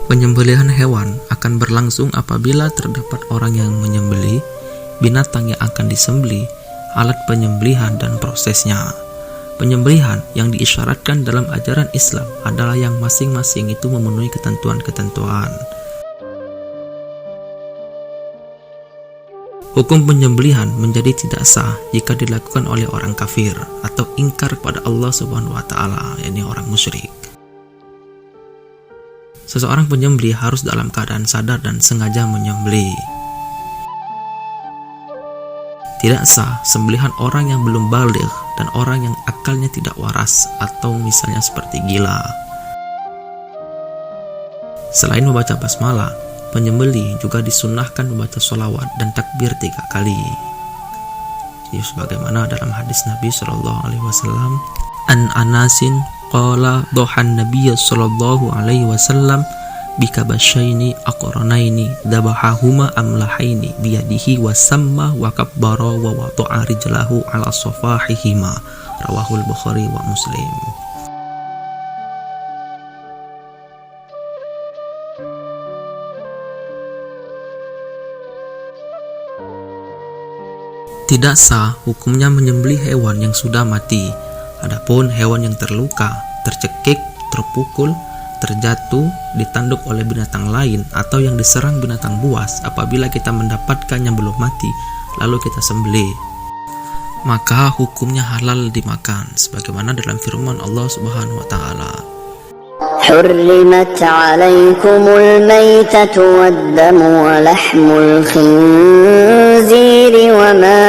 Penyembelihan hewan akan berlangsung apabila terdapat orang yang menyembelih, binatang yang akan disembelih, alat penyembelihan dan prosesnya. Penyembelihan yang diisyaratkan dalam ajaran Islam adalah yang masing-masing itu memenuhi ketentuan-ketentuan. Hukum penyembelihan menjadi tidak sah jika dilakukan oleh orang kafir atau ingkar kepada Allah Subhanahu wa taala, yakni orang musyrik. Seseorang penyembelih harus dalam keadaan sadar dan sengaja menyembelih. Tidak sah sembelihan orang yang belum baligh dan orang yang akalnya tidak waras atau misalnya seperti gila. Selain membaca basmalah, penyembelih juga disunnahkan membaca sholawat dan takbir 3 kali. Jadi sebagaimana dalam hadis Nabi SAW, an Anasin qala dohan Nabi sallallahu alaihi wasallam bikabasyaini aqranaini dabahahuma amlahaini biyadihi wa samma wa kabbara wa wada'a rijlahu ala safahihima, rawahul Bukhari wa Muslim. Tidak sah hukumnya menyembelih hewan yang sudah mati. Adapun hewan yang terluka, tercekik, terpukul, terjatuh, ditanduk oleh binatang lain atau yang diserang binatang buas, apabila kita mendapatkan yang belum mati lalu kita sembelih, maka hukumnya halal dimakan sebagaimana dalam firman Allah Subhanahu wa taala, حرمت عليكم الميتة والدم ولحم الخنزير وما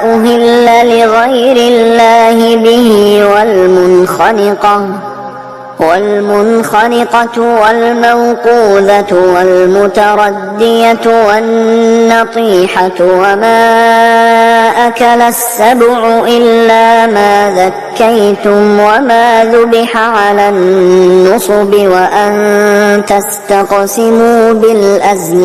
أهل لغير الله به والمنخنقة والموقوذة والمتردية والنطيحة وما أكل السبع إلا ما ذكيتم وما ذبح على النصب وأن تستقسموا بالأزلام.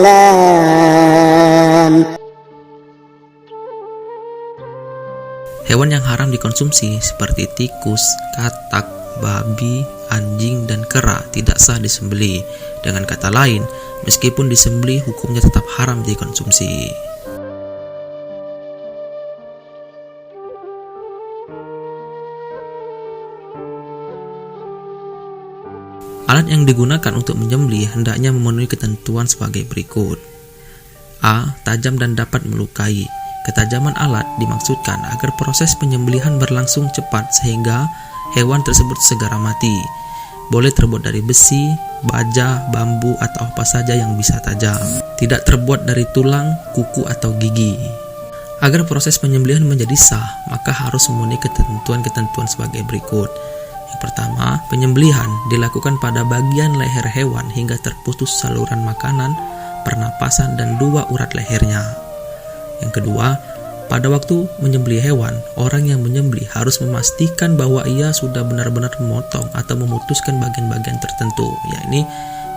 Hewan yang haram dikonsumsi seperti tikus, katak, babi, anjing, dan kera tidak sah disembelih. Dengan kata lain, meskipun disembelih hukumnya tetap haram dikonsumsi. Alat yang digunakan untuk menyembelih hendaknya memenuhi ketentuan sebagai berikut. A. Tajam dan dapat melukai. Ketajaman alat dimaksudkan agar proses penyembelihan berlangsung cepat sehingga hewan tersebut segera mati. Boleh terbuat dari besi, baja, bambu, atau apa saja yang bisa tajam. Tidak terbuat dari tulang, kuku, atau gigi. Agar proses penyembelihan menjadi sah, maka harus memenuhi ketentuan-ketentuan sebagai berikut. Yang pertama, penyembelihan dilakukan pada bagian leher hewan hingga terputus saluran makanan, pernapasan, dan 2 urat lehernya. Yang kedua, pada waktu menyembelih hewan, orang yang menyembelih harus memastikan bahwa ia sudah benar-benar memotong atau memutuskan bagian-bagian tertentu, yakni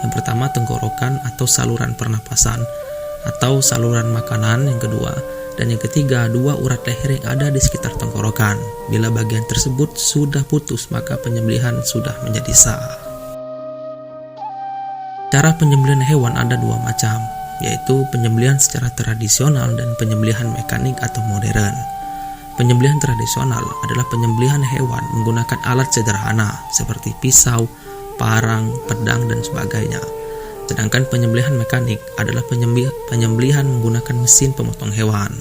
yang pertama tenggorokan atau saluran pernapasan atau saluran makanan yang kedua, dan yang ketiga 2 urat leher yang ada di sekitar tenggorokan. Bila bagian tersebut sudah putus, maka penyembelihan sudah menjadi sah. Cara penyembelihan hewan ada 2 macam, yaitu penyembelihan secara tradisional dan penyembelihan mekanik atau modern. Penyembelihan tradisional adalah penyembelihan hewan menggunakan alat sederhana seperti pisau, parang, pedang, dan sebagainya. Sedangkan penyembelihan mekanik adalah penyembelihan menggunakan mesin pemotong hewan.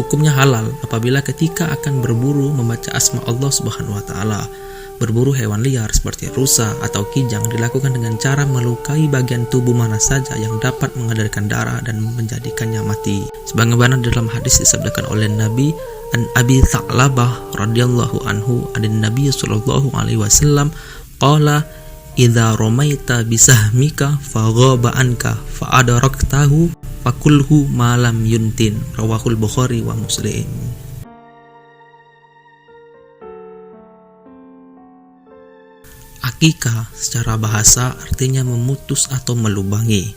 Hukumnya halal apabila ketika akan berburu membaca asma Allah Subhanahu wa taala. Berburu hewan liar seperti rusa atau kijang dilakukan dengan cara melukai bagian tubuh mana saja yang dapat mengalirkan darah dan menjadikannya mati. Sebagaimana dalam hadis disabdakan oleh Nabi an Abi Tha'labah radhiyallahu anhu an Nabi sallallahu alaihi wasallam qala idza ramaita bisahmika faghaba anka fa adraktahu fakulhu malam yuntin, rawahul Bukhari wa Muslim. Akikah secara bahasa artinya memutus atau melubangi.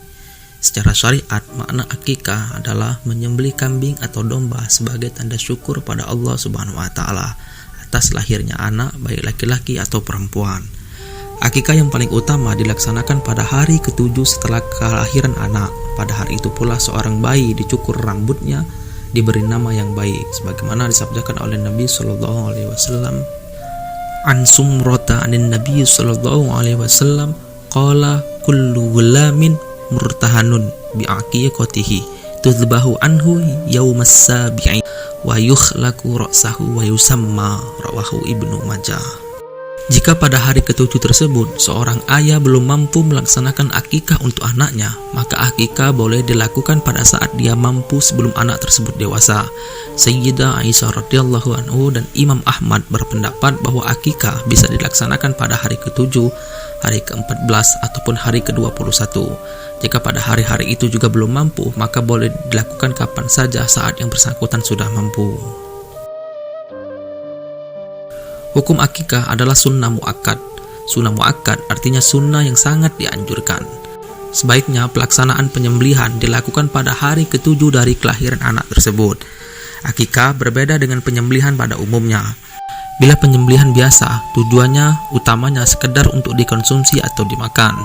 Secara syariat, makna akikah adalah menyembelih kambing atau domba sebagai tanda syukur pada Allah Subhanahu wa taala atas lahirnya anak baik laki-laki atau perempuan. Akikah yang paling utama dilaksanakan pada hari ke-7 setelah kelahiran anak. Pada hari itu pula seorang bayi dicukur rambutnya, diberi nama yang baik, sebagaimana disabdakan oleh Nabi sallallahu alaihi wasallam. An Sumrata anin Nabi sallallahu alaihi wasallam qala kullu ghulamin murtahanun bi aqiqatihi tudbahu anhu yaumas sabi'i wa yukhlaqu ra'sahu wa yusamma, rawahu Ibnu Majah. Jika pada hari ke-7 tersebut seorang ayah belum mampu melaksanakan akikah untuk anaknya, maka akikah boleh dilakukan pada saat dia mampu sebelum anak tersebut dewasa. Sayyidah Aisyah radhiyallahu anhu dan Imam Ahmad berpendapat bahwa akikah bisa dilaksanakan pada hari ke-7, hari ke-14 ataupun hari ke-21. Jika pada hari-hari itu juga belum mampu, maka boleh dilakukan kapan saja saat yang bersangkutan sudah mampu. Hukum akikah adalah sunnah muakkad. Sunnah muakkad artinya sunnah yang sangat dianjurkan. Sebaiknya pelaksanaan penyembelihan dilakukan pada hari ke-7 dari kelahiran anak tersebut. Akikah berbeda dengan penyembelihan pada umumnya. Bila penyembelihan biasa, tujuannya utamanya sekedar untuk dikonsumsi atau dimakan.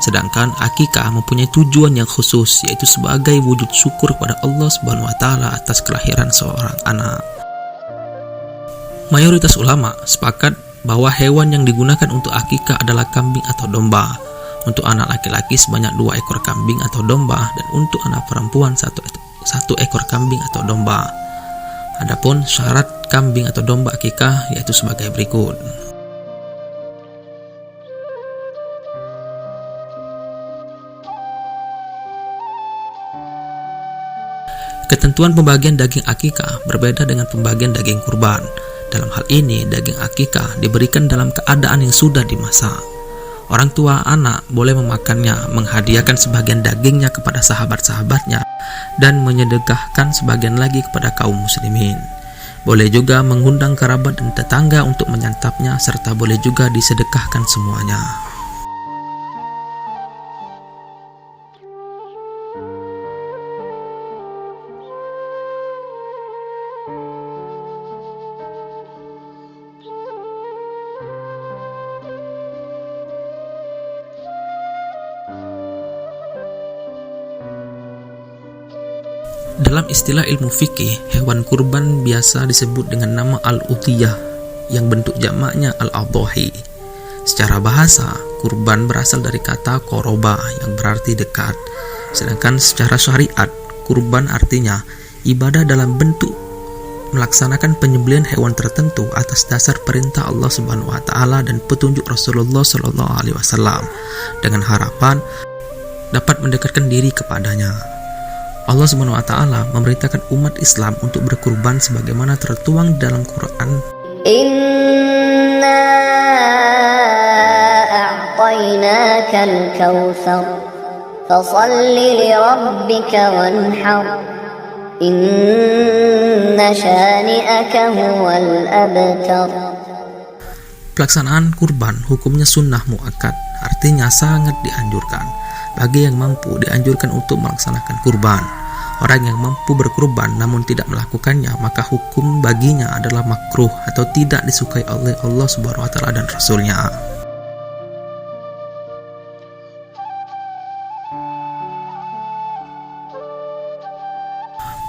Sedangkan akikah mempunyai tujuan yang khusus, yaitu sebagai wujud syukur kepada Allah Subhanahu wa taala atas kelahiran seorang anak. Mayoritas ulama sepakat bahwa hewan yang digunakan untuk akikah adalah kambing atau domba. Untuk anak laki-laki sebanyak 2 ekor kambing atau domba, dan untuk anak perempuan 1 ekor kambing atau domba. Adapun syarat kambing atau domba akikah yaitu sebagai berikut. Ketentuan pembagian daging akikah berbeda dengan pembagian daging kurban. Dalam hal ini, daging akikah diberikan dalam keadaan yang sudah dimasak. Orang tua anak boleh memakannya, menghadiahkan sebagian dagingnya kepada sahabat-sahabatnya, dan menyedekahkan sebagian lagi kepada kaum muslimin. Boleh juga mengundang kerabat dan tetangga untuk menyantapnya, serta boleh juga disedekahkan semuanya. Dalam istilah ilmu fikih, hewan kurban biasa disebut dengan nama al-udhiyah yang bentuk jamaknya al-adhahi. Secara bahasa, kurban berasal dari kata qoroba yang berarti dekat. Sedangkan secara syariat, kurban artinya ibadah dalam bentuk melaksanakan penyembelihan hewan tertentu atas dasar perintah Allah Subhanahu wa taala dan petunjuk Rasulullah sallallahu alaihi wasallam dengan harapan dapat mendekatkan diri kepadanya. Allah Subhanahu wa taala memerintahkan umat Islam untuk berkurban sebagaimana tertuang dalam Quran. Inna a'tainakal kautsar fashalli li rabbika wanhar inna syani'aka huwal abtar. Pelaksanaan kurban hukumnya sunnah muakkad, artinya sangat dianjurkan. Bagi yang mampu dianjurkan untuk melaksanakan kurban. Orang yang mampu berkurban namun tidak melakukannya, maka hukum baginya adalah makruh atau tidak disukai oleh Allah Subhanahu wa taala dan Rasulnya.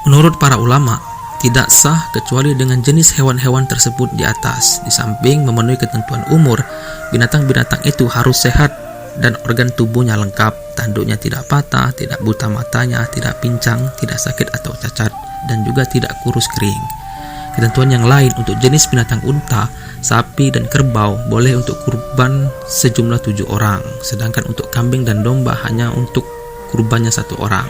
Menurut para ulama, tidak sah kecuali dengan jenis hewan-hewan tersebut di atas. Di samping memenuhi ketentuan umur, binatang-binatang itu harus sehat dan organ tubuhnya lengkap. tanduknya tidak patah, tidak buta matanya, tidak pincang, tidak sakit atau cacat, dan juga tidak kurus kering. Ketentuan yang lain untuk jenis binatang unta, sapi, dan kerbau boleh untuk kurban sejumlah 7 orang, sedangkan untuk kambing dan domba hanya untuk kurbannya 1 orang.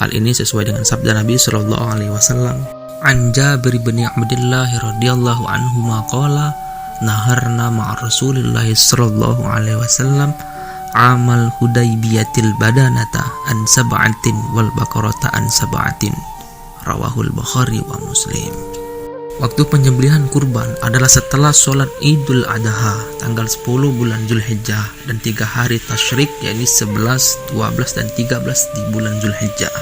Hal ini sesuai dengan sabda Nabi Shallallahu Alaihi Wasallam. An Jabir bin Abdullah radhiyallahu anhu qala naharna ma'a Rasulillah sallallahu alaihi wasallam amal Hudaybiyatil badanata an sab'atin wal baqarata an sab'atin. Rawahul Bukhari wa Muslim. Waktu penyembelihan kurban adalah setelah sholat Idul Adha tanggal 10 bulan Zulhijjah dan 3 hari tasyrik, yakni 11, 12, dan 13 di bulan Zulhijjah.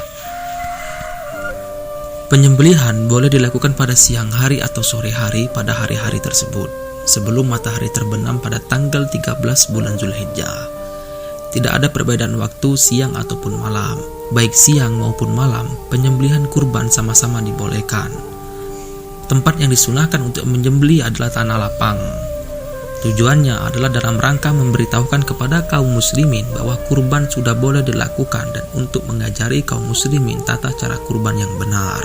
Penyembelihan boleh dilakukan pada siang hari atau sore hari pada hari-hari tersebut, sebelum matahari terbenam pada tanggal 13 bulan Zulhijjah. Tidak ada perbedaan waktu siang ataupun malam. Baik siang maupun malam, penyembelihan kurban sama-sama dibolehkan. Tempat yang disunahkan untuk menyembelih adalah tanah lapang. Tujuannya adalah dalam rangka memberitahukan kepada kaum muslimin bahwa kurban sudah boleh dilakukan dan untuk mengajari kaum muslimin tata cara kurban yang benar.